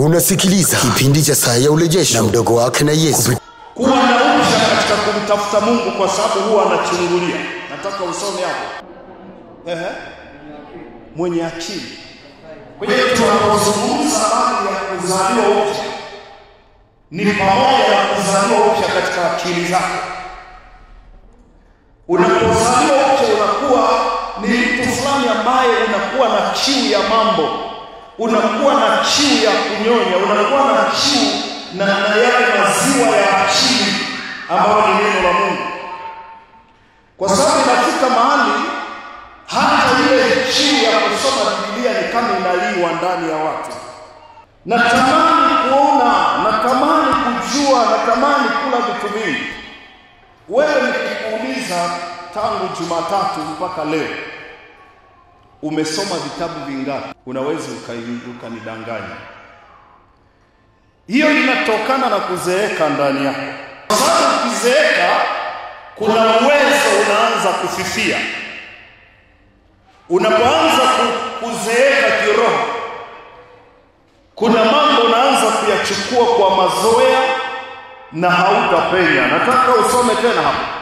Unasikiliza kipindi cha Saa ya Urejesho na mdogo wake na Yesu. Kuwa na upya katika kumtafuta Mungu kwa sababu huwa anachungulia. Nataka usome hapo. Mwenye akili. Kwa hiyo tunapozungumza habari ya kuzaliwa upya, ni pamoja na kuzaliwa upya katika akili zako. Unapozaliwa upya unakuwa ni mtu fulani ambaye unakuwa na kiu ya mambo. Unakuwa na kiu ya kunyonya, unakuwa na kiu na yale maziwa ya akili ambayo ni neno la Mungu. Kwa sababu inafika mahali hata ile kiu ya kusoma Biblia ni kama inaliwa ndani ya watu. Natamani kuona, natamani kujua, natamani kula vitu vingi. Wewe nikikuuliza tangu Jumatatu mpaka leo umesoma vitabu vingapi? Unaweza ukanidanganya. Hiyo inatokana na kuzeeka ndani yako. Kwa sababu ukizeeka kuna uwezo unaanza kufifia. Unapoanza kuzeeka kiroho, kuna mambo unaanza kuyachukua kwa mazoea na hautapenya. Nataka usome tena hapo.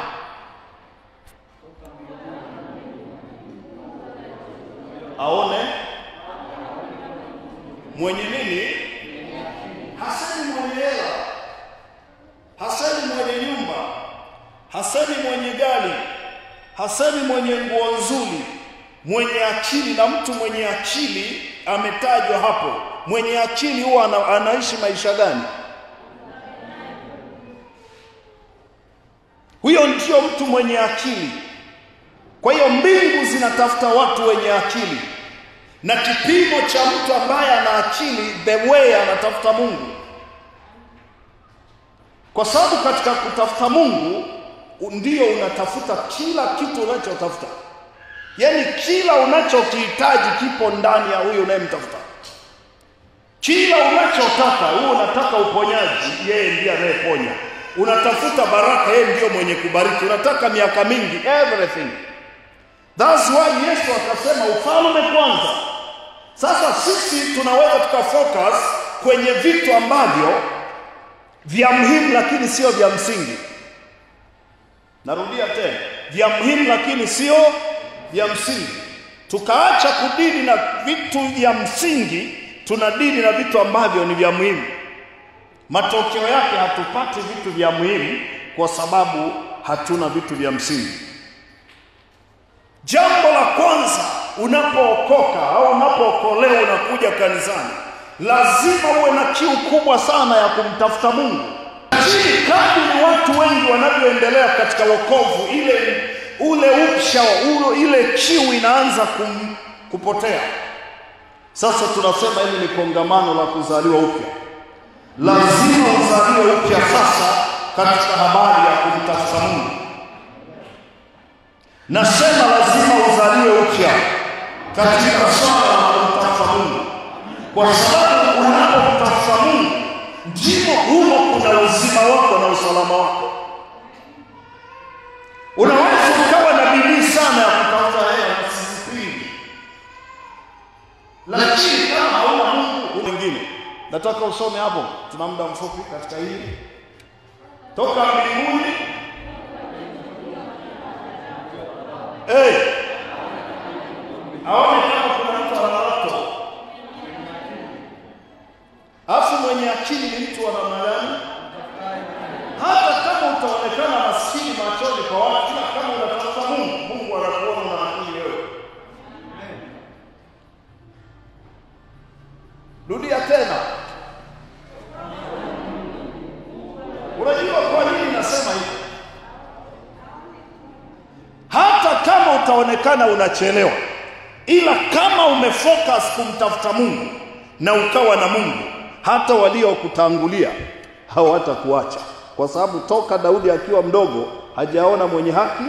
Aone mwenye nini? Hasemi mwenye hela, hasemi mwenye nyumba, hasemi mwenye gari, hasemi mwenye nguo nzuri. Mwenye akili, na mtu mwenye akili ametajwa hapo. Mwenye akili huwa anaishi maisha gani? Huyo ndio mtu mwenye akili. Kwa hiyo mbingu zinatafuta watu wenye akili. Na kipimo cha mtu ambaye ana akili, the way anatafuta Mungu. Kwa sababu katika kutafuta Mungu ndio unatafuta kila kitu unachotafuta. Yaani kila unachokihitaji kipo ndani ya huyo unayemtafuta. Kila unachotaka, wewe unataka uponyaji, yeye ndiye anayeponya. Unatafuta baraka, yeye ndiye mwenye kubariki. Unataka miaka mingi, everything. That's why Yesu akasema ufalme kwanza. Sasa sisi tunaweza tukafocus kwenye vitu ambavyo vya muhimu lakini sio vya msingi. Narudia tena, vya muhimu lakini sio vya msingi. Tukaacha kudili na vitu vya msingi, tunadili na vitu ambavyo ni vya muhimu. Matokeo yake hatupati vitu vya muhimu kwa sababu hatuna vitu vya msingi. Jambo la kwanza unapookoka au unapookolewa unakuja kanisani, lazima uwe na kiu kubwa sana ya kumtafuta Mungu. Lakini kadri watu wengi wanavyoendelea katika wokovu, ule upsha, ile kiu inaanza kupotea. Sasa tunasema hili ni kongamano la kuzaliwa upya. Lazima uzaliwe upya sasa katika habari ya kumtafuta Mungu. Nasema lazima uzaliwe upya katika swala la kumtafuta Mungu. Kwa sababu unapomtafuta Mungu, ndipo humo kuna uzima wako na usalama wako. Unaweza ukawa na bidii sana ya kutafuta hela na sizipingi, lakini kama hauna Mungu mwingine. Nataka usome hapo, tuna muda mfupi katika hili. Toka mbinguni aone kama kuna mtu analato. Afu mwenye akili ni mtu wa namna gani? Hata kama utaonekana maskini machoni kwa watu, kama unatafuta Mungu, Mungu anakuona na akili wewe. Rudia tena. Unajua kwa nini nasema hivi? Hata kama utaonekana unachelewa, ila kama umefocus kumtafuta Mungu na ukawa na Mungu, hata waliokutangulia hawatakuacha. Kwa sababu toka Daudi akiwa mdogo hajaona mwenye haki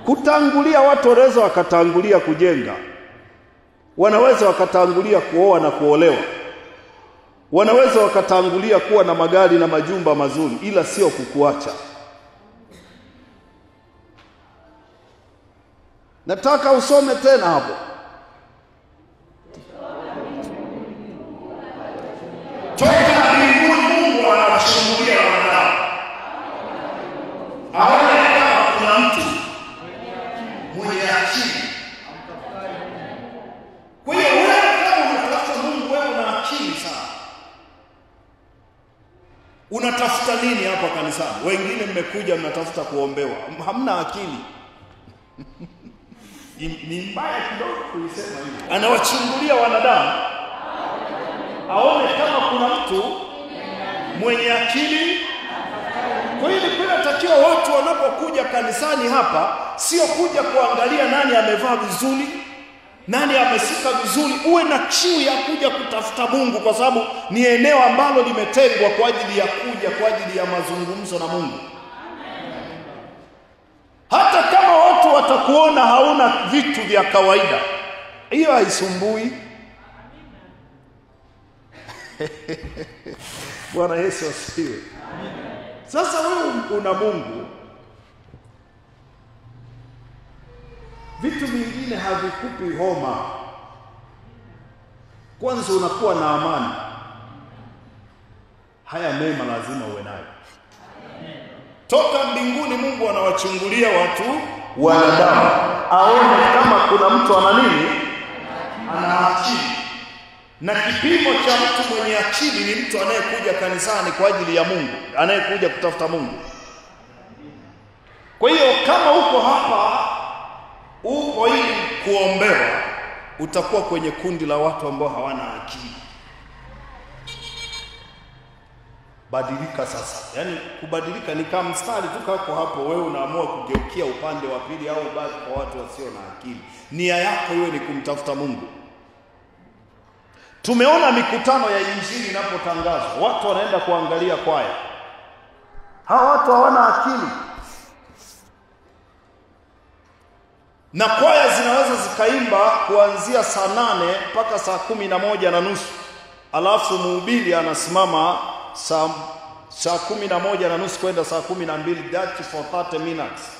kutangulia. Watu wanaweza wakatangulia kujenga, wanaweza wakatangulia kuoa na kuolewa, wanaweza wakatangulia kuwa na magari na majumba mazuri, ila sio kukuacha. Nataka usome tena hapo. Unatafuta nini hapa kanisani? Wengine mmekuja mnatafuta kuombewa. Hamna akili. Ni mbaya kidogo kuisema hivi. Anawachungulia wanadamu aone kama kuna mtu mwenye akili. Kwa hiyo kunatakiwa watu wanapokuja kanisani hapa sio kuja kuangalia nani amevaa vizuri, nani amesika vizuri. Uwe na kiu ya kuja kutafuta Mungu, kwa sababu ni eneo ambalo limetengwa kwa ajili ya kuja kwa ajili ya mazungumzo na Mungu. Hata kama watu watakuona hauna vitu vya kawaida, hiyo haisumbui. Bwana Yesu asifiwe. Sasa wewe una Mungu, vitu vingine havikupi homa. Kwanza unakuwa na amani. Haya mema lazima uwe nayo. Toka mbinguni Mungu anawachungulia watu wanadamu aone kama kuna mtu ana nini, ana akili. Na kipimo cha mtu mwenye akili ni mtu anayekuja kanisani kwa ajili ya Mungu, anayekuja kutafuta Mungu. Kwa hiyo kama uko hapa uko ili kuombewa, utakuwa kwenye kundi la watu ambao hawana akili. Badilika sasa. Yaani kubadilika ni kama mstari tu kako hapo, wewe unaamua kugeukia upande wa pili au baki kwa watu wasio na akili. Nia yako iwe ni kumtafuta Mungu. Tumeona mikutano ya injili inapotangazwa, watu wanaenda kuangalia kwaya. Hawa watu hawana akili. Na kwaya zinaweza zikaimba kuanzia saa 8 mpaka saa 11:30. Alafu mhubiri anasimama saa 11:30 kwenda saa 12, that for 30 minutes.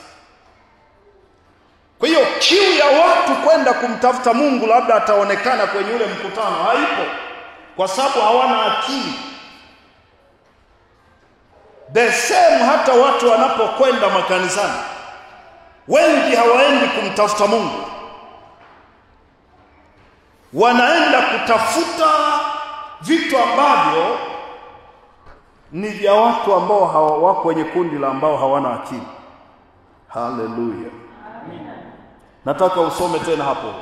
Kwa hiyo kiu ya watu kwenda kumtafuta Mungu labda ataonekana kwenye ule mkutano haipo, kwa sababu hawana akili. The same hata watu wanapokwenda makanisani, wengi hawaendi kumtafuta Mungu. Wanaenda kutafuta vitu ambavyo ni vya watu ambao wako kwenye kundi la ambao hawana akili. Hallelujah. Nataka usome tena hapo.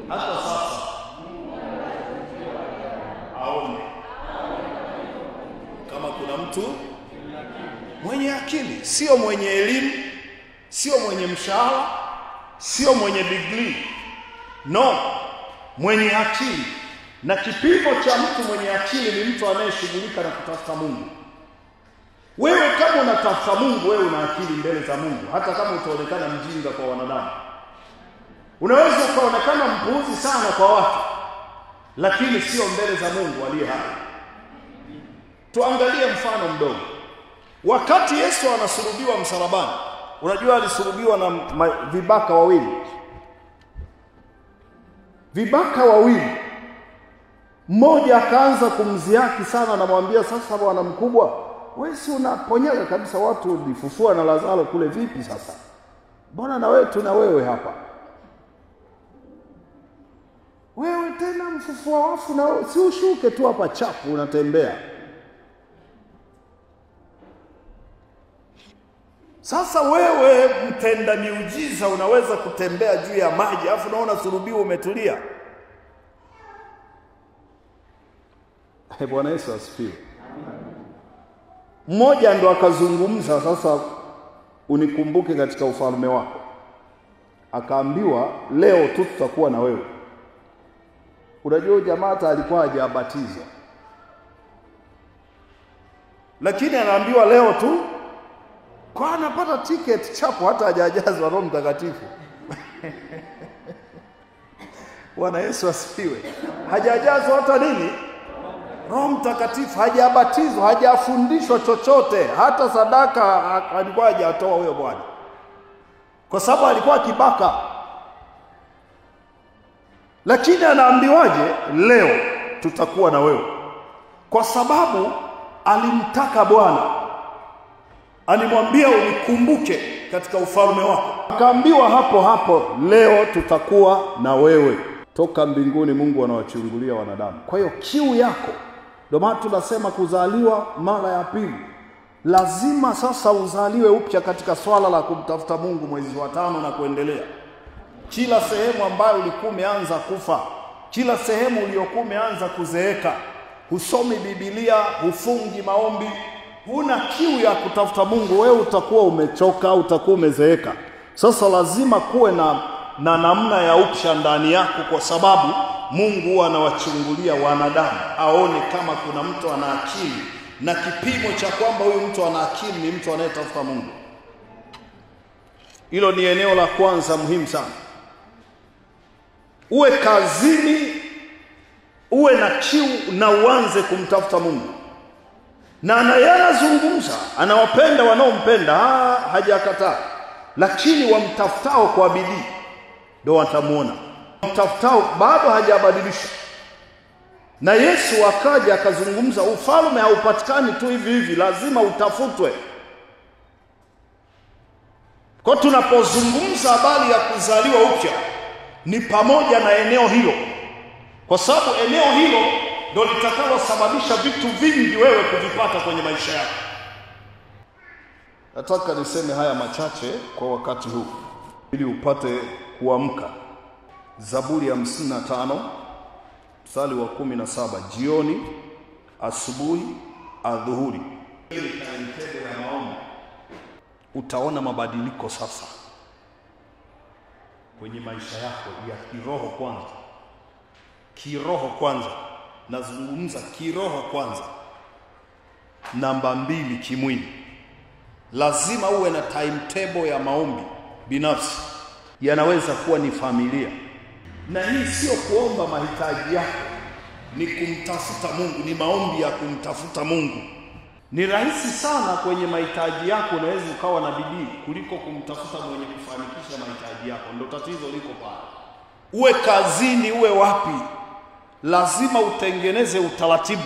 Hata sasa aone kama kuna mtu mwenye akili, sio mwenye elimu, sio mwenye mshahara, sio mwenye degree. No, mwenye akili. Na kipimo cha mtu mwenye akili ni mtu anayeshughulika na kutafuta Mungu. Wewe kama unatafuta Mungu, wewe una akili mbele za Mungu, hata kama utaonekana mjinga kwa wanadamu. Unaweza ukaonekana mpuuzi sana kwa watu, lakini sio mbele za Mungu aliye hai. Tuangalie mfano mdogo. Wakati Yesu anasulubiwa msalabani, unajua alisulubiwa na vibaka wawili. Vibaka wawili. Mmoja akaanza kumziaki sana, anamwambia, sasa bwana mkubwa, wewe si unaponyaga kabisa watu, ulifufua na Lazaro kule, vipi sasa? Mbona na wewe tuna wewe hapa? Wewe tena mfufua wafu, na si ushuke tu hapa chapu unatembea. Sasa wewe mtenda miujiza unaweza kutembea juu ya maji, afu naona sulubiwa umetulia. Bwana Yesu asifiwe. Mmoja ndo akazungumza, sasa unikumbuke katika ufalme wako. Akaambiwa, leo tu tutakuwa na wewe. Unajua jamaa hata alikuwa hajabatizwa, lakini anaambiwa leo tu, kwa anapata ticket chapo, hata hajajazwa Roho Mtakatifu. Bwana Yesu asifiwe. Hajajazwa hata nini? Roho Mtakatifu. Hajabatizwa, hajafundishwa chochote, hata sadaka alikuwa hajatoa huyo bwana, kwa sababu alikuwa kibaka. Lakini anaambiwaje, leo tutakuwa na wewe, kwa sababu alimtaka Bwana, alimwambia unikumbuke katika ufalme wako. Akaambiwa hapo hapo, leo tutakuwa na wewe. Toka mbinguni Mungu anawachungulia wanadamu. Kwa hiyo kiu yako Ndio maana tunasema kuzaliwa mara ya pili. Lazima sasa uzaliwe upya katika swala la kumtafuta Mungu mwezi wa 5 na kuendelea. Kila sehemu ambayo ulikuwa umeanza kufa, kila sehemu uliyokuwa umeanza kuzeeka, husomi Biblia, hufungi maombi, huna kiu ya kutafuta Mungu, wewe utakuwa umechoka, utakuwa umezeeka. Sasa lazima kuwe na namna ya upya ndani yako, kwa sababu Mungu anawachungulia wanadamu aone kama kuna mtu ana akili, na kipimo cha kwamba huyu mtu ana akili ni mtu anayetafuta Mungu. Hilo ni eneo la kwanza muhimu sana. Uwe kazini, uwe na kiu na uanze kumtafuta Mungu. Na anayazungumza, anawapenda wanaompenda, hajakataa. Lakini wamtafutao kwa bidii ndio watamuona. Mtafutao bado hajabadilisha. Na Yesu akaja akazungumza, ufalme haupatikani tu hivi hivi, lazima utafutwe. Kwa tunapozungumza habari ya kuzaliwa upya, ni pamoja na eneo hilo. Kwa sababu eneo hilo ndio litakalosababisha vitu vingi wewe kuvipata kwenye maisha yako. Nataka niseme haya machache kwa wakati huu ili upate kuamka. Zaburi ya 55 mstari wa 17, jioni, asubuhi, adhuhuri. Ili timetable ya maombi. Utaona mabadiliko sasa kwenye maisha yako ya kiroho kwanza. Kiroho kwanza. Nazungumza kiroho kwanza. Namba 2, kimwili. Lazima uwe na timetable ya maombi binafsi. Yanaweza kuwa ni familia. Na hii sio kuomba mahitaji yako, ni kumtafuta Mungu, ni maombi ya kumtafuta Mungu. Ni rahisi sana kwenye mahitaji yako, unaweza ukawa na bidii kuliko kumtafuta mwenye kufanikisha mahitaji yako. Ndio tatizo liko pale. Uwe kazini, uwe wapi, lazima utengeneze utaratibu.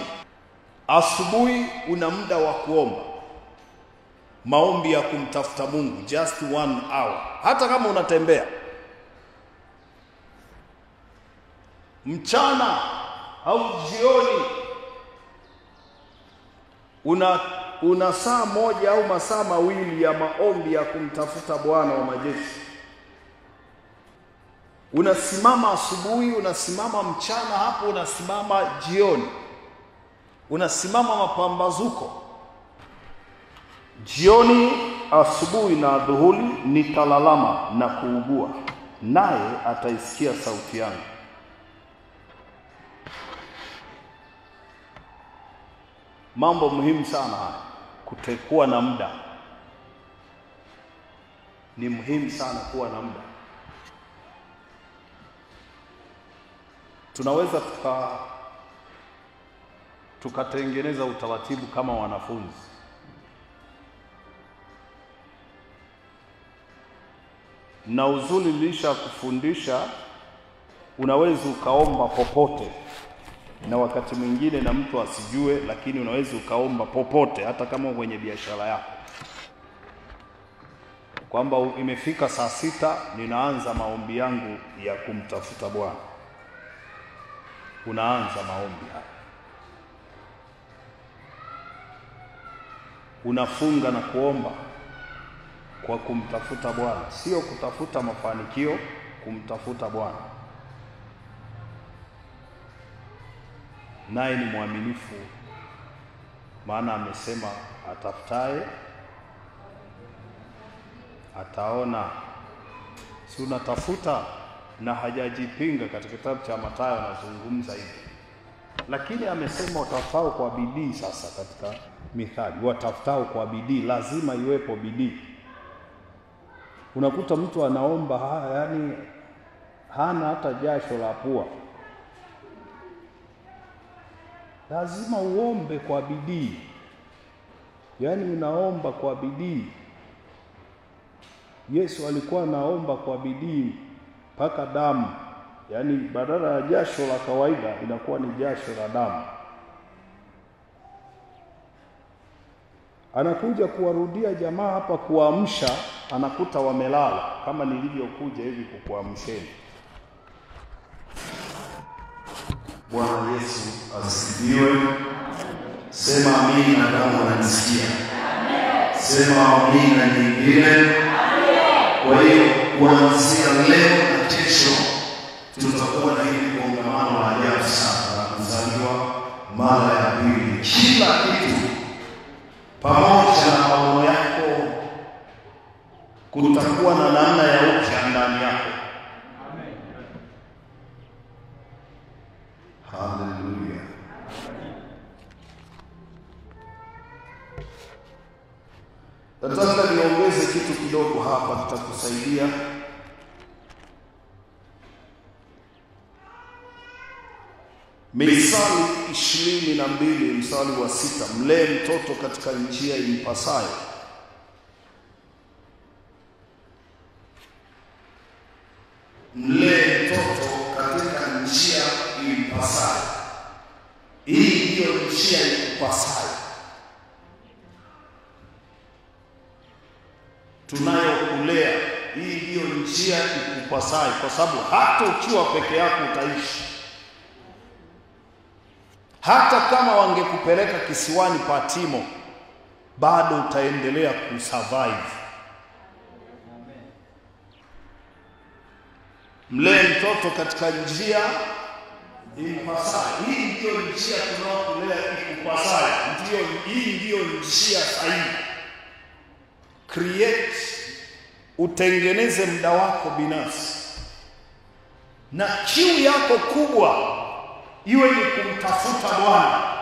Asubuhi una muda wa kuomba, maombi ya kumtafuta Mungu, just 1 hour, hata kama unatembea. Mchana au jioni una saa 1 au masaa 2 ya maombi ya kumtafuta Bwana wa majeshi. Unasimama asubuhi, unasimama mchana, hapo unasimama jioni, unasimama mapambazuko. Jioni, asubuhi na adhuhuri nitalalama na kuugua, naye ataisikia sauti yangu. Mambo muhimu sana haya. Kutokuwa na muda. Ni muhimu sana kuwa na muda. Tunaweza tukatengeneza utaratibu kama wanafunzi. Na uzuri lisha kufundisha, unaweza ukaomba popote. Na wakati mwingine na mtu asijue, lakini unaweza ukaomba popote, hata kama kwenye biashara yako. Kwamba imefika saa 6, ninaanza maombi yangu ya kumtafuta Bwana. Unaanza maombi haya. Unafunga na kuomba kwa kumtafuta Bwana, sio kutafuta mafanikio, kumtafuta Bwana. Naye ni mwaminifu, maana amesema atafutaye ataona. Si unatafuta? Na hajajipinga. Katika kitabu cha Mathayo anazungumza hivi. Lakini amesema watafutao kwa bidii. Sasa katika Mithali, watafutao kwa bidii, lazima iwepo bidii. Unakuta mtu anaomba yani hana hata jasho la pua. Lazima uombe kwa bidii. Yani unaomba kwa bidii. Yesu alikuwa anaomba kwa bidii mpaka damu. Yani badala ya jasho la kawaida inakuwa ni jasho la damu. Anakuja kuwarudia jamaa hapa, kuamsha, anakuta wamelala kama nilivyokuja hivi kukuamsheni. Bwana Yesu asifiwe. Sema amina kama unanisikia. Sema amina nyingine. Kwa hiyo kuanzia leo na kesho tutakuwa na hili kongamano la ajabu sana la kuzaliwa mara ya pili. Kila kitu pamoja na maono yako kutakuwa na namna ya upya ndani yako. Haleluya. Nataka niongeze kitu kidogo hapa kitakusaidia. Mithali 22 mstari wa 6, mlee mtoto katika njia impasayo. Mlee mtoto katika njia impasayo. Hii ndiyo njia impasayo tunayokulea. Hii ndiyo njia ikupasayo, kwa sababu hata ukiwa peke yako utaishi. Hata kama wangekupeleka kisiwani Patimo, bado utaendelea kusurvive. Mlee mtoto katika njia impasayo. Hii ndiyo njia tunayokulea ikupasayo. Hii ndiyo njia sahihi. Create, utengeneze muda wako binafsi, na kiu yako kubwa iwe ni kumtafuta Bwana.